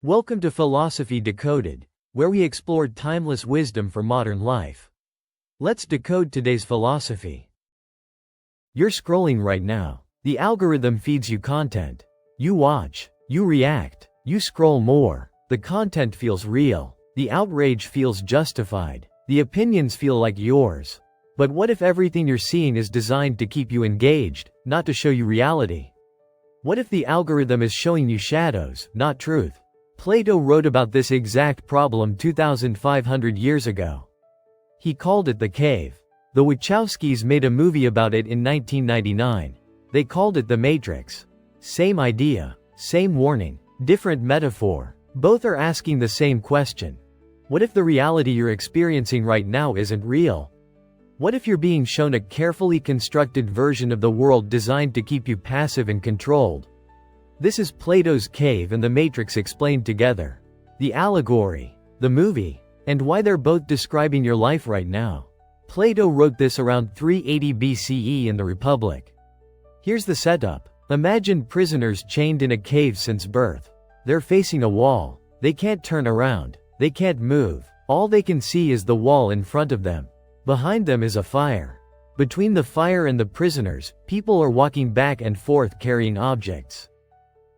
Welcome to Philosophy Decoded, where we explore timeless wisdom for modern life. Let's decode today's philosophy. You're scrolling right now. The algorithm feeds you content. You watch, you react, you scroll more. The content feels real. The outrage feels justified. The opinions feel like yours. But what if everything you're seeing is designed to keep you engaged, not to show you reality? What if the algorithm is showing you shadows, not truth? Plato wrote about this exact problem 2,500 years ago. He called it the cave. The Wachowskis made a movie about it in 1999. They called it The Matrix. Same idea, same warning, different metaphor. Both are asking the same question. What if the reality you're experiencing right now isn't real? What if you're being shown a carefully constructed version of the world designed to keep you passive and controlled? This is Plato's Cave and the Matrix explained together. The allegory, the movie, and why they're both describing your life right now. Plato wrote this around 380 BCE in the Republic. Here's the setup. Imagine prisoners chained in a cave since birth. They're facing a wall. They can't turn around. They can't move. All they can see is the wall in front of them. Behind them is a fire. Between the fire and the prisoners, people are walking back and forth carrying objects.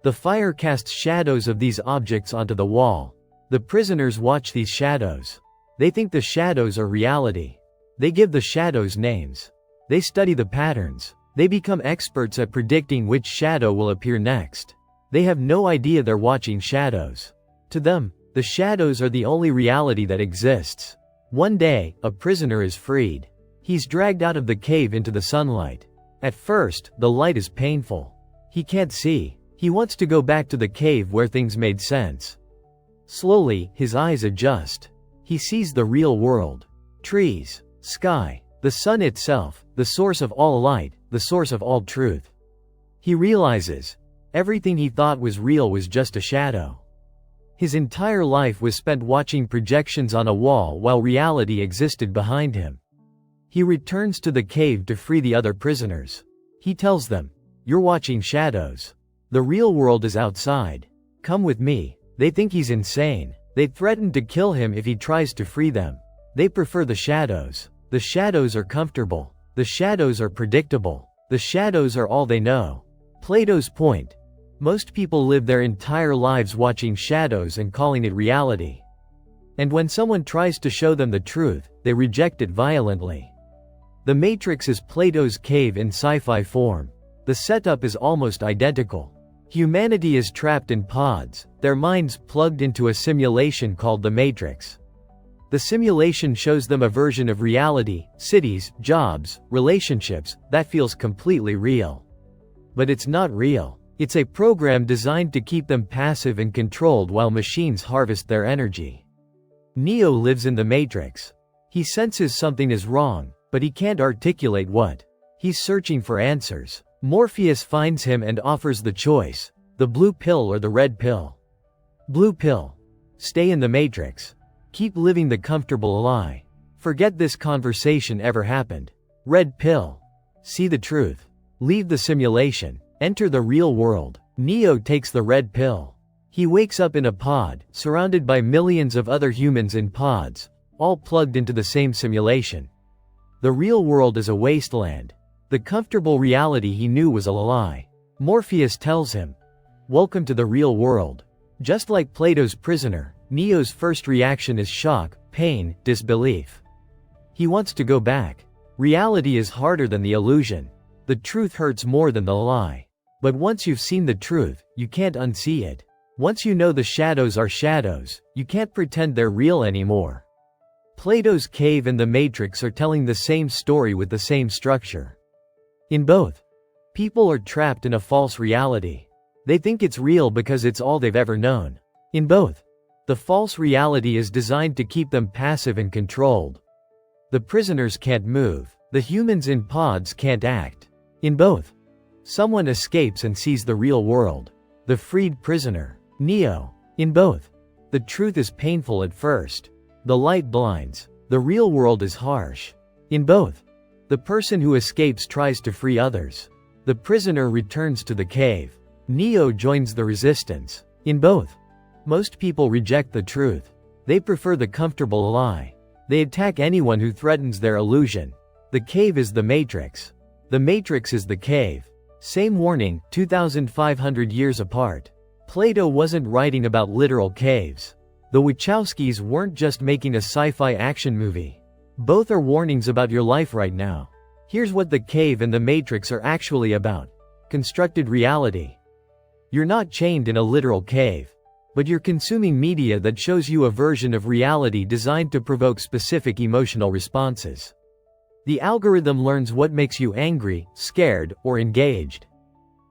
The fire casts shadows of these objects onto the wall. The prisoners watch these shadows. They think the shadows are reality. They give the shadows names. They study the patterns. They become experts at predicting which shadow will appear next. They have no idea they're watching shadows. To them, the shadows are the only reality that exists. One day, a prisoner is freed. He's dragged out of the cave into the sunlight. At first, the light is painful. He can't see. He wants to go back to the cave where things made sense. Slowly, his eyes adjust. He sees the real world. Trees, sky, the sun itself, the source of all light, the source of all truth. He realizes, everything he thought was real was just a shadow. His entire life was spent watching projections on a wall while reality existed behind him. He returns to the cave to free the other prisoners. He tells them, "You're watching shadows. The real world is outside. Come with me." They think he's insane. They threaten to kill him if he tries to free them. They prefer the shadows. The shadows are comfortable. The shadows are predictable. The shadows are all they know. Plato's point. Most people live their entire lives watching shadows and calling it reality. And when someone tries to show them the truth, they reject it violently. The Matrix is Plato's cave in sci-fi form. The setup is almost identical. Humanity is trapped in pods, their minds plugged into a simulation called the Matrix. The simulation shows them a version of reality, cities, jobs, relationships, that feels completely real. But it's not real. It's a program designed to keep them passive and controlled while machines harvest their energy. Neo lives in the Matrix. He senses something is wrong, but he can't articulate what. He's searching for answers. Morpheus finds him and offers the choice: the blue pill or the red pill. Blue pill. Stay in the Matrix. Keep living the comfortable lie. Forget this conversation ever happened. Red pill. See the truth. Leave the simulation. Enter the real world. Neo takes the red pill. He wakes up in a pod, surrounded by millions of other humans in pods, all plugged into the same simulation. The real world is a wasteland. The comfortable reality he knew was a lie. Morpheus tells him, "Welcome to the real world." Just like Plato's prisoner, Neo's first reaction is shock, pain, disbelief. He wants to go back. Reality is harder than the illusion. The truth hurts more than the lie. But once you've seen the truth, you can't unsee it. Once you know the shadows are shadows, you can't pretend they're real anymore. Plato's cave and the Matrix are telling the same story with the same structure. In both, people are trapped in a false reality. They think it's real because it's all they've ever known. In both, the false reality is designed to keep them passive and controlled. The prisoners can't move. The humans in pods can't act. In both, someone escapes and sees the real world. The freed prisoner, Neo. In both, the truth is painful at first. The light blinds. The real world is harsh. In both, the person who escapes tries to free others. The prisoner returns to the cave. Neo joins the resistance. In both, Most people reject the truth. They prefer the comfortable lie. They attack anyone who threatens their illusion. The cave is the matrix. The matrix is the cave. Same warning, 2,500 years apart. Plato wasn't writing about literal caves. The Wachowskis weren't just making a sci-fi action movie. Both are warnings about your life right now. Here's what the cave and the matrix are actually about. Constructed reality. You're not chained in a literal cave, but you're consuming media that shows you a version of reality designed to provoke specific emotional responses. The algorithm learns what makes you angry, scared, or engaged.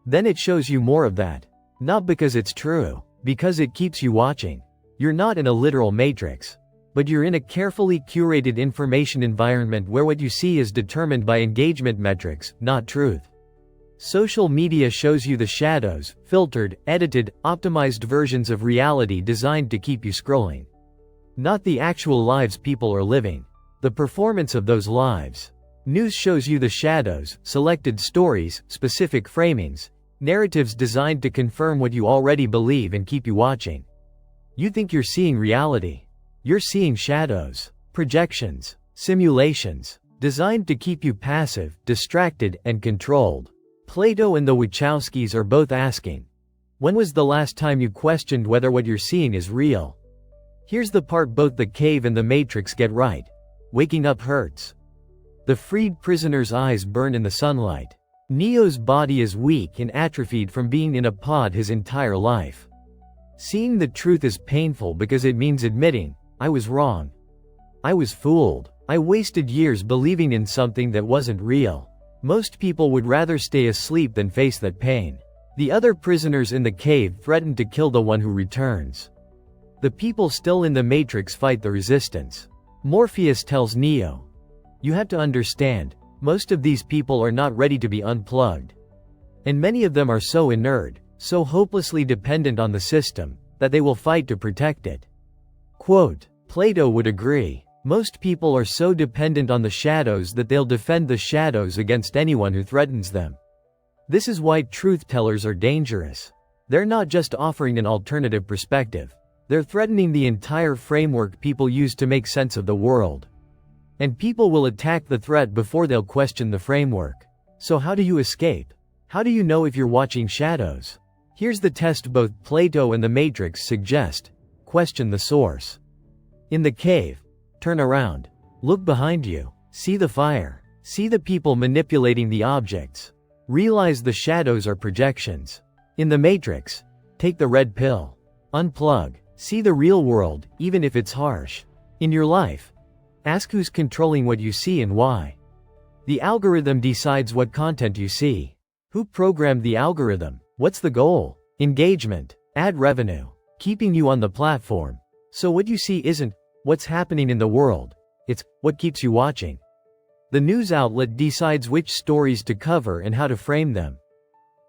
Then it shows you more of that. Not because it's true, because it keeps you watching. You're not in a literal matrix, but you're in a carefully curated information environment where what you see is determined by engagement metrics, not truth. Social media shows you the shadows, filtered, edited, optimized versions of reality designed to keep you scrolling. Not the actual lives people are living. The performance of those lives. News shows you the shadows, selected stories, specific framings, narratives designed to confirm what you already believe and keep you watching. You think you're seeing reality. You're seeing shadows, projections, simulations, designed to keep you passive, distracted, and controlled. Plato and the Wachowskis are both asking, when was the last time you questioned whether what you're seeing is real? Here's the part both the cave and the matrix get right. Waking up hurts. The freed prisoner's eyes burn in the sunlight. Neo's body is weak and atrophied from being in a pod his entire life. Seeing the truth is painful because it means admitting, I was wrong. I was fooled. I wasted years believing in something that wasn't real. Most people would rather stay asleep than face that pain. The other prisoners in the cave threaten to kill the one who returns. The people still in the matrix fight the resistance. Morpheus tells Neo, you have to understand, most of these people are not ready to be unplugged. And many of them are so inert, so hopelessly dependent on the system, that they will fight to protect it. Quote, Plato would agree. Most people are so dependent on the shadows that they'll defend the shadows against anyone who threatens them. This is why truth-tellers are dangerous. They're not just offering an alternative perspective. They're threatening the entire framework people use to make sense of the world. And people will attack the threat before they'll question the framework. So how do you escape? How do you know if you're watching shadows? Here's the test both Plato and the Matrix suggest. Question the source. In the cave, turn around. Look behind you. See the fire. See the people manipulating the objects. Realize the shadows are projections. In the Matrix, take the red pill. Unplug. See the real world, even if it's harsh. In your life, ask who's controlling what you see and why. The algorithm decides what content you see. Who programmed the algorithm? What's the goal? Engagement. Ad revenue. Keeping you on the platform. So what you see isn't what's happening in the world. It's what keeps you watching. The news outlet decides which stories to cover and how to frame them.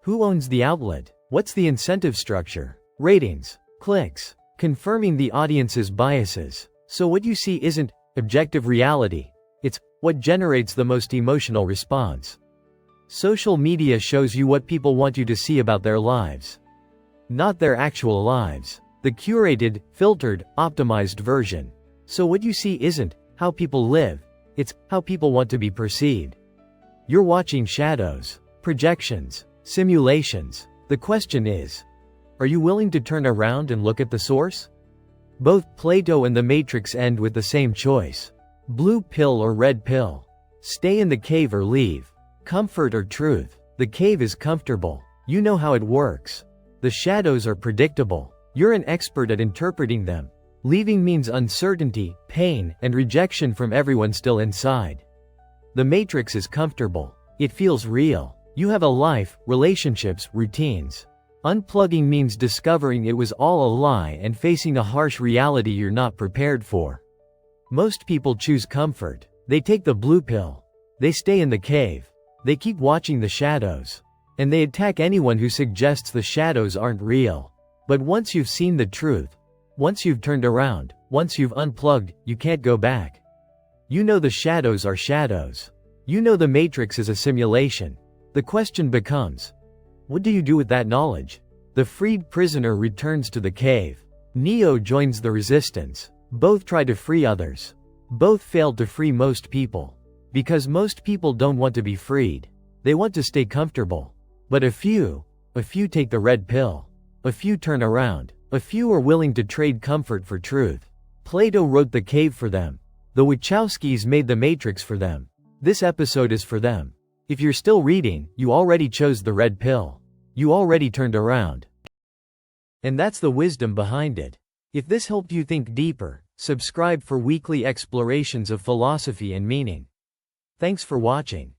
Who owns the outlet? What's the incentive structure? Ratings. Clicks. Confirming the audience's biases. So what you see isn't objective reality. It's what generates the most emotional response. Social media shows you what people want you to see about their lives. Not their actual lives. The curated, filtered, optimized version. So what you see isn't how people live. It's how people want to be perceived. You're watching shadows, projections, simulations. The question is, are you willing to turn around and look at the source? Both Plato and the Matrix end with the same choice. Blue pill or red pill. Stay in the cave or leave. Comfort or truth. The cave is comfortable. You know how it works. The shadows are predictable. You're an expert at interpreting them. Leaving means uncertainty, pain, and rejection from everyone still inside. The Matrix is comfortable. It feels real. You have a life, relationships, routines. Unplugging means discovering it was all a lie and facing a harsh reality you're not prepared for. Most people choose comfort. They take the blue pill. They stay in the cave. They keep watching the shadows. And they attack anyone who suggests the shadows aren't real. But once you've seen the truth, once you've turned around, once you've unplugged, you can't go back. You know the shadows are shadows. You know the Matrix is a simulation. The question becomes, what do you do with that knowledge? The freed prisoner returns to the cave. Neo joins the resistance. Both try to free others. Both failed to free most people. Because most people don't want to be freed. They want to stay comfortable. But a few take the red pill. A few turn around. A few are willing to trade comfort for truth. Plato wrote The Cave for them. The Wachowskis made The Matrix for them. This episode is for them. If you're still reading, you already chose the red pill. You already turned around. And that's the wisdom behind it. If this helped you think deeper, subscribe for weekly explorations of philosophy and meaning. Thanks for watching.